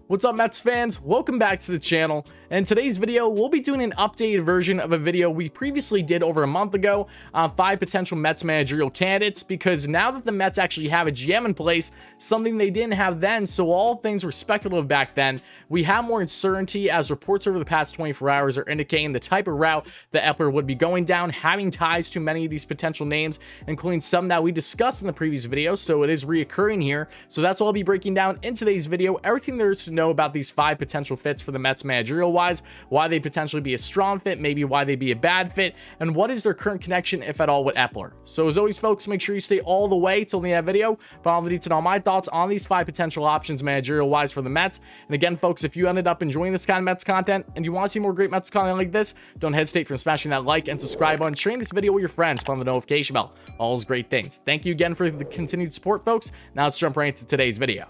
What's up, Mets fans? Welcome back to the channel. In today's video, we'll be doing an updated version of a video we previously did over a month ago on 5 potential Mets managerial candidates, because now that the Mets actually have a GM in place, something they didn't have then, so all things were speculative back then, we have more uncertainty as reports over the past 24 hours are indicating the type of route that Eppler would be going down, having ties to many of these potential names, including some that we discussed in the previous video, so it is reoccurring here. So that's what I'll be breaking down in today's video, everything there is to know about these 5 potential fits for the Mets managerial wise, why they potentially be a strong fit, maybe why they be a bad fit, and what is their current connection, if at all, with Eppler. So as always, folks, make sure you stay all the way till the end of the video for all the details on my thoughts on these 5 potential options managerial wise for the Mets. And again, folks, if you ended up enjoying this kind of Mets content and you want to see more great Mets content like this, don't hesitate from smashing that like and subscribe button, sharing this video with your friends, on the notification bell, all those great things. Thank you again for the continued support, folks. Now let's jump right into today's video.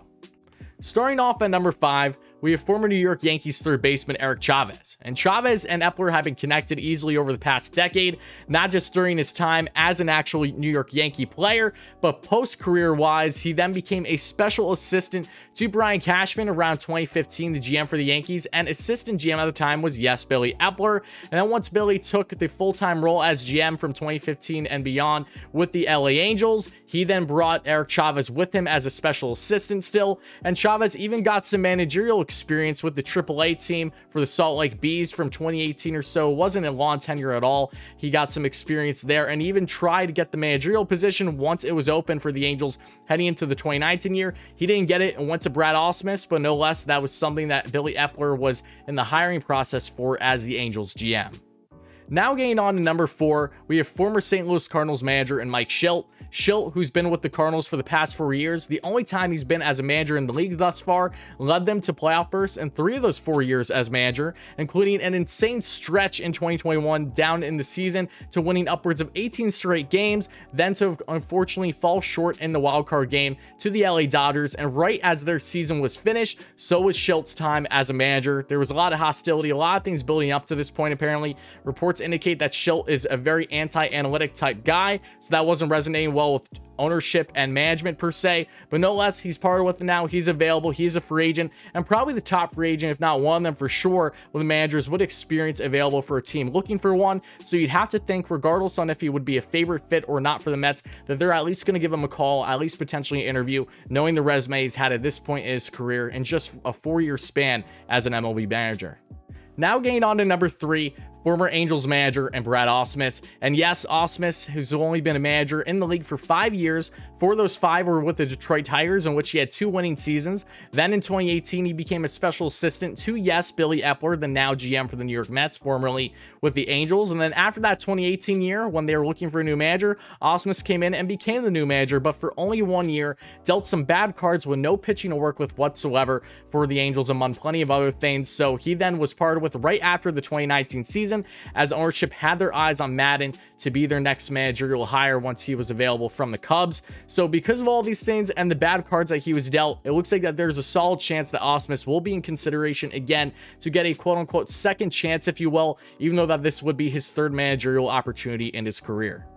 Starting off at number 5, we have former New York Yankees third baseman Eric Chavez. And Chavez and Eppler have been connected easily over the past decade, not just during his time as an actual New York Yankee player, but post-career wise, he then became a special assistant to Brian Cashman around 2015, the GM for the Yankees, and assistant GM at the time was, yes, Billy Eppler. And then once Billy took the full-time role as GM from 2015 and beyond with the LA Angels, he then brought Eric Chavez with him as a special assistant still, and Chavez even got some managerial experience with the AAA team for the Salt Lake Bees from 2018 or so. It wasn't a long tenure at all. He got some experience there and even tried to get the managerial position once it was open for the Angels heading into the 2019 year. He didn't get it and went to Brad Ausmus, but no less, that was something that Billy Eppler was in the hiring process for as the Angels GM. Now getting on to number 4, we have former St. Louis Cardinals manager and Mike Shilt. Shilt, who's been with the Cardinals for the past 4 years, the only time he's been as a manager in the league thus far, led them to playoff bursts in 3 of those 4 years as manager, including an insane stretch in 2021 down in the season to winning upwards of 18 straight games, then to unfortunately fall short in the wildcard game to the LA Dodgers. And right as their season was finished, so was Shilt's time as a manager. There was a lot of hostility, a lot of things building up to this point apparently. Reports indicate that Shilt is a very anti-analytic type guy, so that wasn't resonating well with ownership and management per se, but no less, he's part of it now. He's available, he's a free agent, and probably the top free agent, if not one of them for sure, with managers with experience available for a team looking for one. So you'd have to think, regardless on if he would be a favorite fit or not for the Mets, that they're at least going to give him a call, at least potentially an interview, knowing the resume he's had at this point in his career in just a 4-year span as an MLB manager. Now getting on to number 3, former Angels manager and Brad Ausmus. And yes, Ausmus, who's only been a manager in the league for 5 years. 4 of those 5 were with the Detroit Tigers, in which he had 2 winning seasons. Then in 2018, he became a special assistant to, yes, Billy Eppler, the now GM for the New York Mets, formerly with the Angels. And then after that 2018 year, when they were looking for a new manager, Ausmus came in and became the new manager, but for only 1 year, dealt some bad cards with no pitching to work with whatsoever for the Angels, among plenty of other things. So he then was parted with right after the 2019 season, as ownership had their eyes on Madden to be their next managerial hire once he was available from the Cubs. So because of all these things and the bad cards that he was dealt, it looks like that there's a solid chance that Ausmus will be in consideration again to get a quote-unquote second chance, if you will, even though that this would be his 3rd managerial opportunity in his career.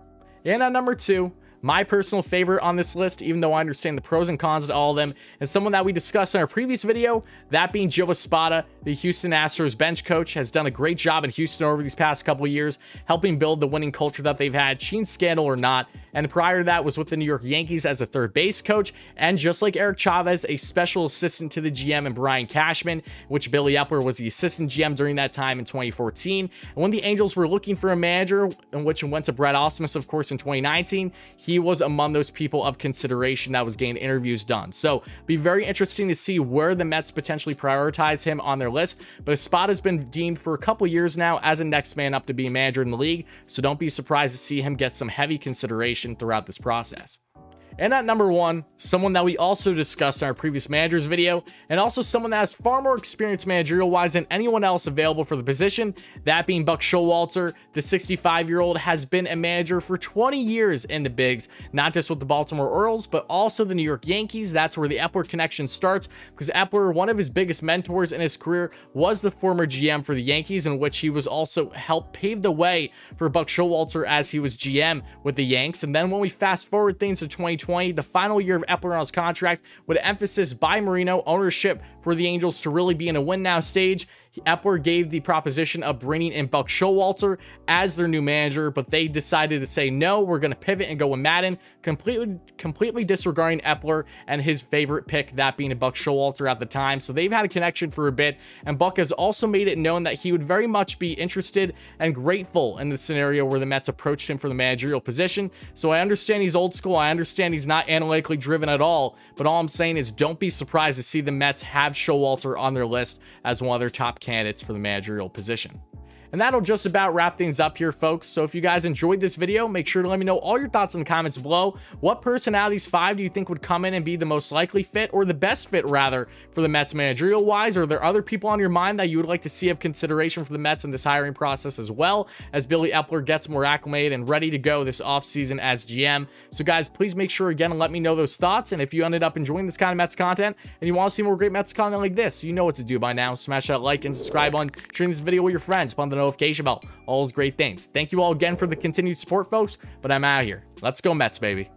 And at number 2, my personal favorite on this list, even though I understand the pros and cons to all of them, and someone that we discussed in our previous video, that being Joe Espada, the Houston Astros bench coach, has done a great job in Houston over these past couple of years, helping build the winning culture that they've had, Sheen scandal or not. And prior to that was with the New York Yankees as a third base coach, and just like Eric Chavez, a special assistant to the GM and Brian Cashman, which Billy Eppler was the assistant GM during that time in 2014. And when the Angels were looking for a manager, in which went to Brad Ausmus, of course, in 2019, he was among those people of consideration that was getting interviews done. So be very interesting to see where the Mets potentially prioritize him on their list. But Espada has been deemed for a couple years now as a next man up to be a manager in the league, so don't be surprised to see him get some heavy consideration throughout this process. And at number 1, someone that we also discussed in our previous managers video, and also someone that has far more experience managerial-wise than anyone else available for the position, that being Buck Showalter. The 65-year-old has been a manager for 20 years in the bigs, not just with the Baltimore Orioles, but also the New York Yankees. That's where the Eppler connection starts, because Eppler, one of his biggest mentors in his career, was the former GM for the Yankees, in which he was also helped pave the way for Buck Showalter as he was GM with the Yanks. And then when we fast forward things to 2020, the final year of Eppler on his contract, with emphasis by Marino ownership for for the Angels to really be in a win now stage, Eppler gave the proposition of bringing in Buck Showalter as their new manager, but they decided to say, no, we're going to pivot and go with Madden, completely disregarding Eppler and his favorite pick, that being a Buck Showalter at the time. So they've had a connection for a bit, and Buck has also made it known that he would very much be interested and grateful in the scenario where the Mets approached him for the managerial position. So I understand he's old school. I understand he's not analytically driven at all, but all I'm saying is don't be surprised to see the Mets have Showalter on their list as one of their top candidates for the managerial position. And that'll just about wrap things up here, folks. So if you guys enjoyed this video, make sure to let me know all your thoughts in the comments below. What person out of these 5 do you think would come in and be the most likely fit, or the best fit rather, for the Mets managerial wise? Or are there other people on your mind that you would like to see of consideration for the Mets in this hiring process as well, as Billy Eppler gets more acclimated and ready to go this offseason as GM? So guys, please make sure again and let me know those thoughts. And if you ended up enjoying this kind of Mets content and you want to see more great Mets content like this, you know what to do by now. Smash that like and subscribe button, sharing this video with your friends, on the notification bell, all those great things. Thank you all again for the continued support, folks, but I'm out of here. Let's go Mets, baby.